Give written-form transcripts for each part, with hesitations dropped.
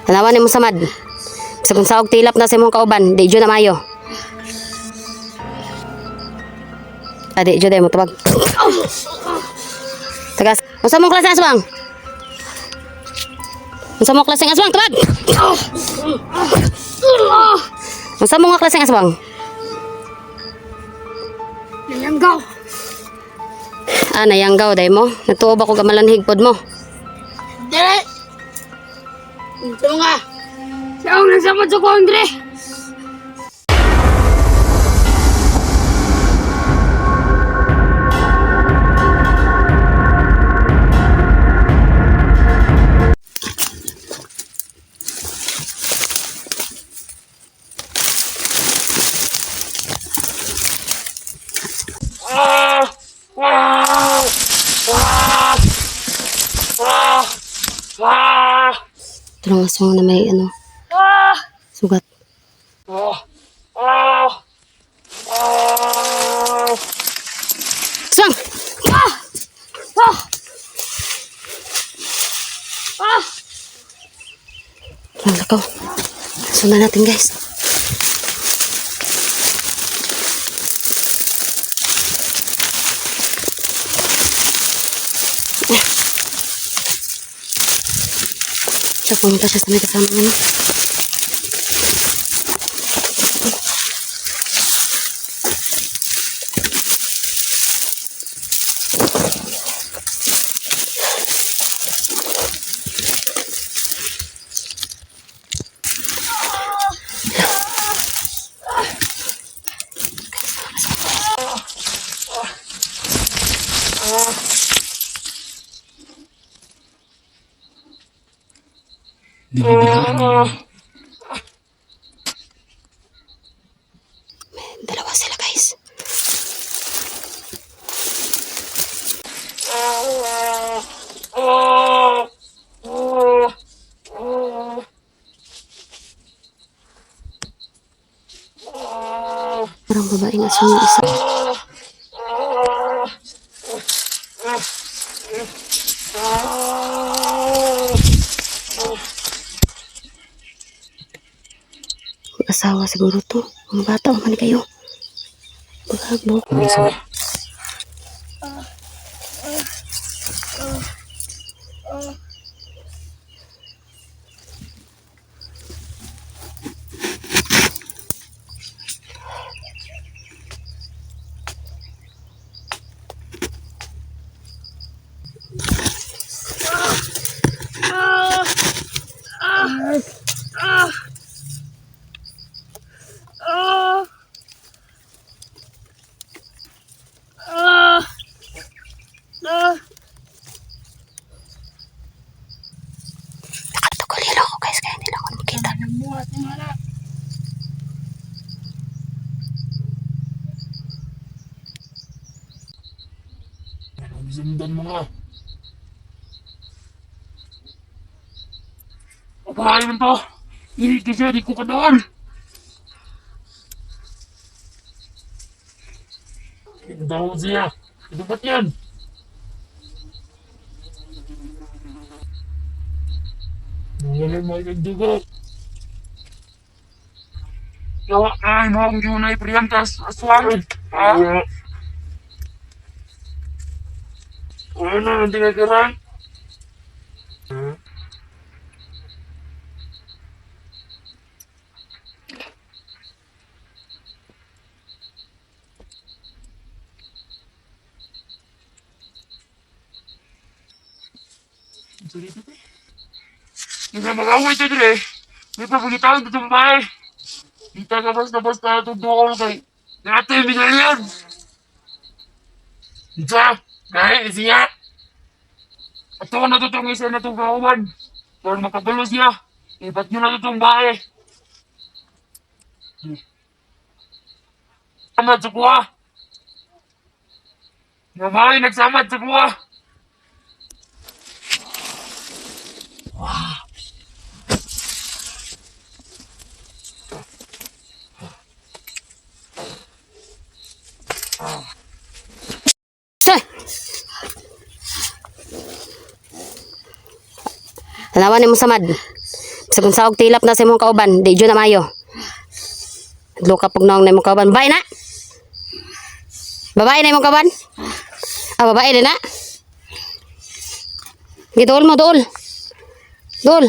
Tanawan ni mo samad. Sa kung saog tilap na sa imong kauban, di jud na mayo. Adi jud ay mo tubag. Tagas. Unsa mong klase aswang? Unsa mong klase aswang tubag? Unsa mong klase aswang? Nayanggaw. Nayanggaw day mo. Natuo ba ko gamalanhig pod mo? Dere. Ito nga. Siya ang nagsapot sa kondre. Ito lang aswang na may sugat. Aswang! Ang lakaw. Sundan natin guys. Ito pumunta siya sa may kasama niya, no? Dalawa sila guys. Parang babaeng aswang yung isa. Asawa siguro to. Mga bata, umani kayo. Maghagbok. Nakatagulilo ako guys, kaya hindi lang ako makita. Sundan mo nga. Pakain mo to. Hindi kasi di ko kadaan. Daw siya. Ito ba't yan? Wala mo ikagdugo. Yawa ay mo ang yunay priyantas aswang. Ano na ang tinatiran? Hindi mag-away ito dire. May papagitaan ito itong bahay. Di ka basta-basta itong doon kay natin binalian. Isa, dahil siya. At ito na itong isa na itong kauban. Para makabalo siya. Ibat nyo na itong bahay. Samad sa kuha. Namahay nagsamad sa kuha. Tanawan ni mo samad. Sa kung saog tilap na sa imong kauban, di dyan na mayo. Luka pag naong na imong kauban. Babae na? Babae na imong kauban? Ah, babae na na? Gidol mo, dol. Dol.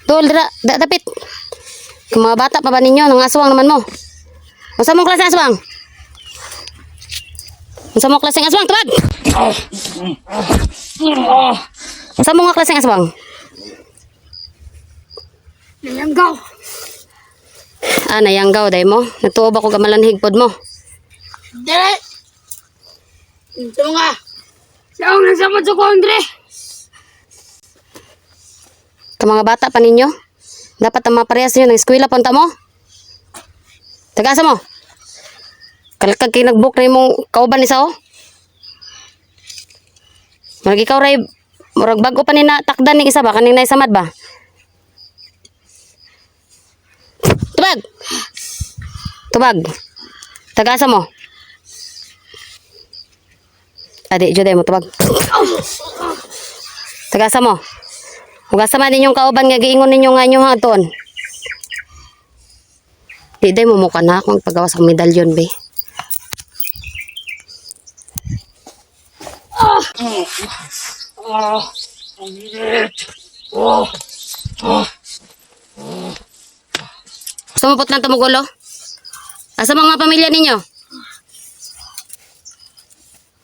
Dol, dapit. Kung mga bata pa ba ninyo, nang aswang naman mo. Masa mong klase aswang? Masa mong klase aswang, tubag? Masa mong klase aswang? Nayanggaw. Ah, nayanggaw, day mo. Natuob ako gamalanhig pod mo. Dere. Ito nga. Siya ang nagsama sa ko, Andre. Ka mga bata pa ninyo, dapat ang mga parehas ninyo ng eskwela punta mo. Tagasa mo. Kalkag kayo nag-book na yung kauban isa o. Marag ikaw ray, marag bago pa ni na takdan ni isa ba, kaning naisamad ba? Tubag! Tubag! Tagasa mo. Adi, juday mo tubag. Tagasa mo. Hugasa man ninyong kauban nga giingon ninyo nga inyo haton. Di day mo mukha na akong paggawas ang medalyon, be. Ang init. Oh. Sumupot lang tumugulo. Asa mga pamilya ninyo?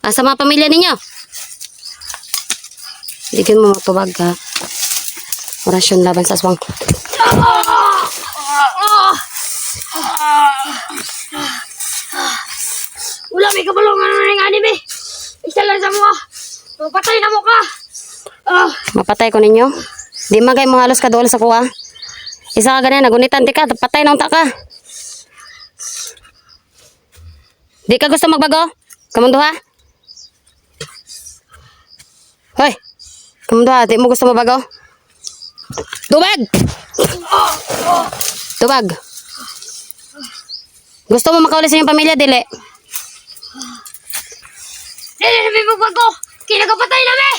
Asa mga pamilya ninyo? Digin mo matubag ha. Orasyon laban sa aswang. Wala may kabalungan na ng anime. Isa lang sa mga. Mapatay na mo ka. Mapatay ko ninyo. Di magay mo halos kadol sa kuha. Isa ka ganyan, nagunitan di ka, patay nang taka. Di ka gusto magbago? Kamundo ha? Hoy! Kamundo ha, di mo gusto magbago? Tubag! Tubag! Gusto mo makaulit sa iyong pamilya, dili? Dili na may magbago. Kinagapatay na me.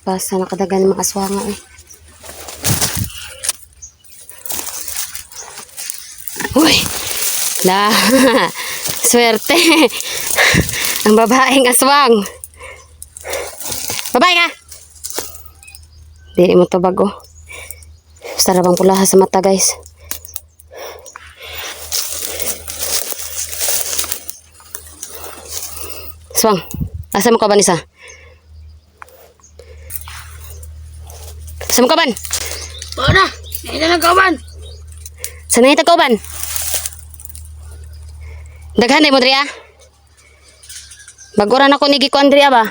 Basta nakadagan ng mga aswanga eh. Uy! La! Swerte! Ang babaeng aswang! Babae ka! Dili mo to bago. Sarabang pulaha sa mata guys. Aswang! Asa mo ka ba nisa? Asa mo ka ban? Oo na. Ngayon na lang kauban. Saan na kauban? Daghan mo Dria? Baguran ako ni Giko Andrea ba?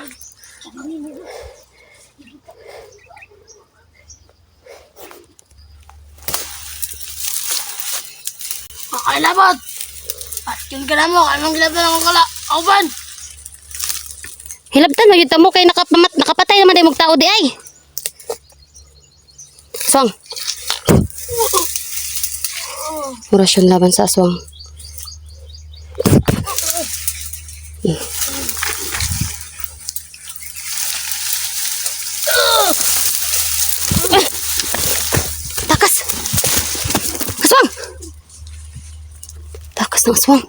Kailabot. Atkin ka na mo. Anong gilabtan ako kala? Kauban. Hilabtan mo yun mo kay nakapatay naman tayo magtao di ay. Aswang. Orasyon laban sa aswang. Takas. Aswang. Takas ng aswang.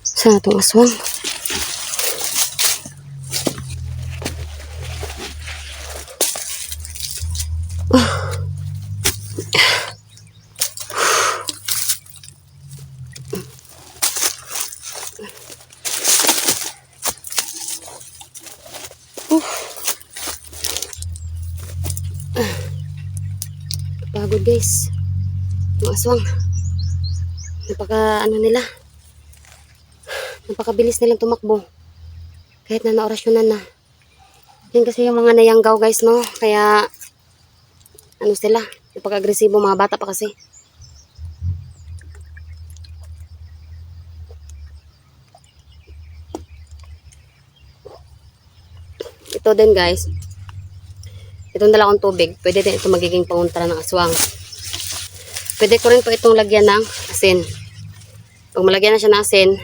Saan itong aswang? Pagod guys. Yung aswang. Napaka napakabilis nilang tumakbo. Kahit na naorasyonan na. Yan kasi yung mga nayanggaw guys, no? Kaya, ano sila? Pag-agresibo, mga bata pa kasi. Ito din guys. Itong dala kong tubig. Pwede din ito magiging panguntra ng aswang. Pwede ko rin po itong lagyan ng asin. Pag malagyan na siya ng asin,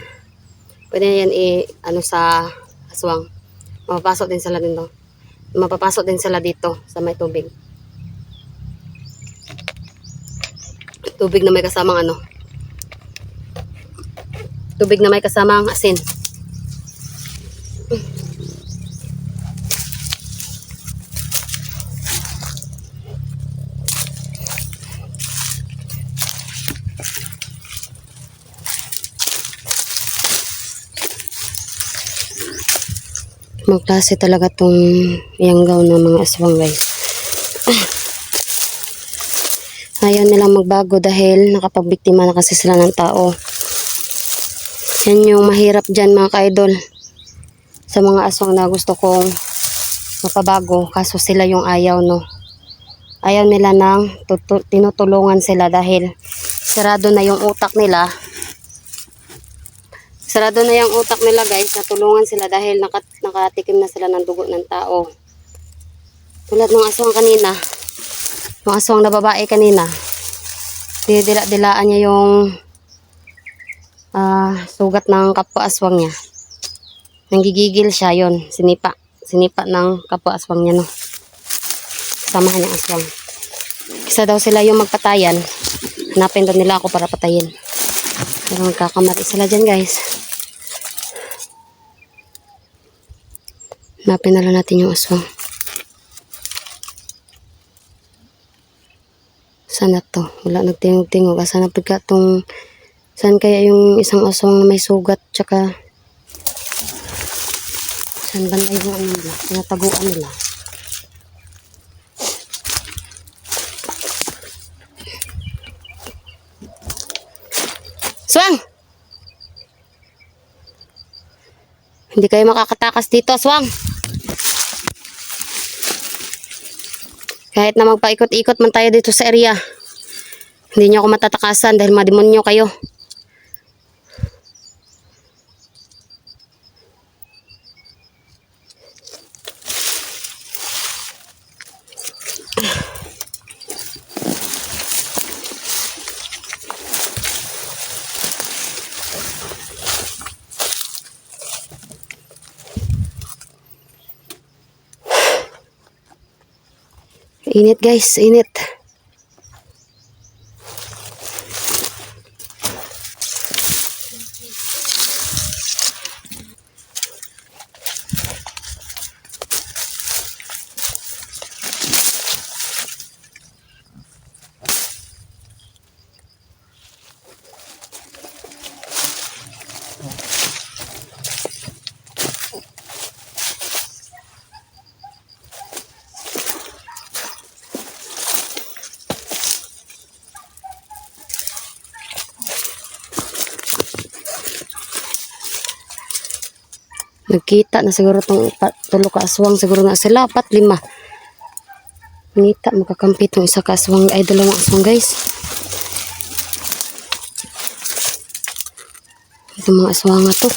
pwede na yan ano sa aswang. Mapapasok din sila dito. Mapapasok din sila dito sa may tubig. Tubig na may kasamang ano. Tubig na may kasamang asin. Magklase talaga tong yanggaw ng mga aswang guys. Ayaw nilang magbago dahil nakapagbiktima na kasi sila ng tao. Yan yung mahirap dyan mga ka-idol. Sa mga aswang na gusto kong mapabago, kaso sila yung ayaw, no. Ayaw nila ng tinutulungan sila dahil sarado na yung utak nila. Sarado na yung utak nila guys, natulungan sila dahil nakatikim na sila ng dugo ng tao. Tulad ng aswang kanina, yung aswang na babae kanina, dila-dilaan niya yung sugat ng kapwa aswang niya. Nanggigigil siya yon, sinipa ng kapwa aswang niya, no. Samahan niyang aswang. Isa daw sila yung magpatayan, hanapin daw nila ako para patayin. Pero magkakamali sila dyan guys. Hanapin na lang natin yung aswang. Sana to? Wala nagtingog-tingog. Sana pagka tong... Saan kaya yung isang aswang na may sugat? Tsaka... Saan banda yung ano nila? Tinataguan nila. Aswang! Hindi kayo makakatakas dito, aswang. Kahit na magpaikot-ikot man tayo dito sa area, hindi nyo ako matatakasan dahil mademonyo kayo. Init guys, init. Nagkita na siguro itong tulo ka aswang. Siguro na sila, 4, 5. Nita, makakampi itong isa ka aswang. Ay, 2 aswang guys. Ito mga aswang nga to.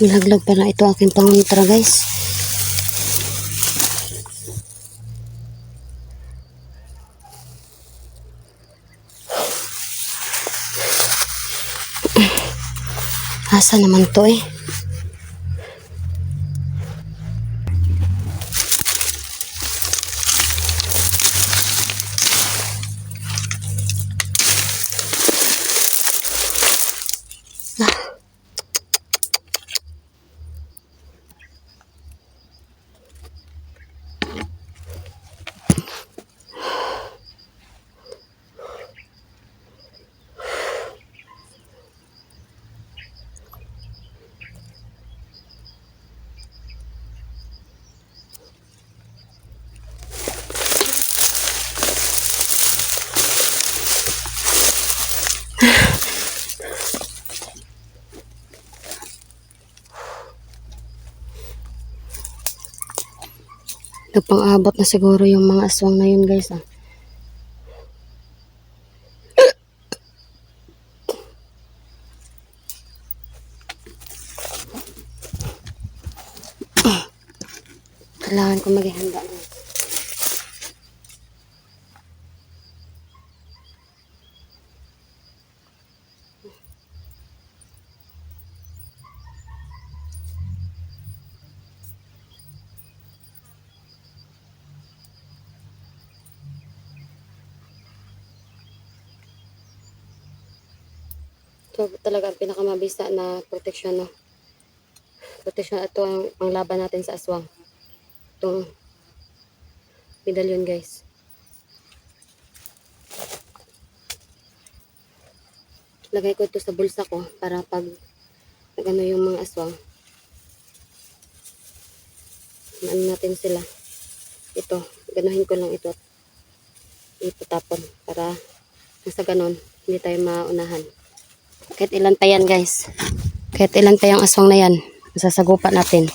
Nilaglag pa na ito aking pangontra guys. Asa naman to eh. Nagpang-abot na siguro yung mga aswang na yun guys ah. Kailangan ko maghihanda na. Ito talaga ang pinakamabisa na proteksyon, no? Proteksyon, ito ang panglaban natin sa aswang. Itong medalyon guys. Lagay ko ito sa bulsa ko para pag nagano yung mga aswang, ano natin sila. Ito, ganuhin ko lang ito at ipatapon para sa ganon hindi tayo maunahan. Kahit ilan pa yan guys. Kahit ilan pa yung aswang na yan, masasagupa natin.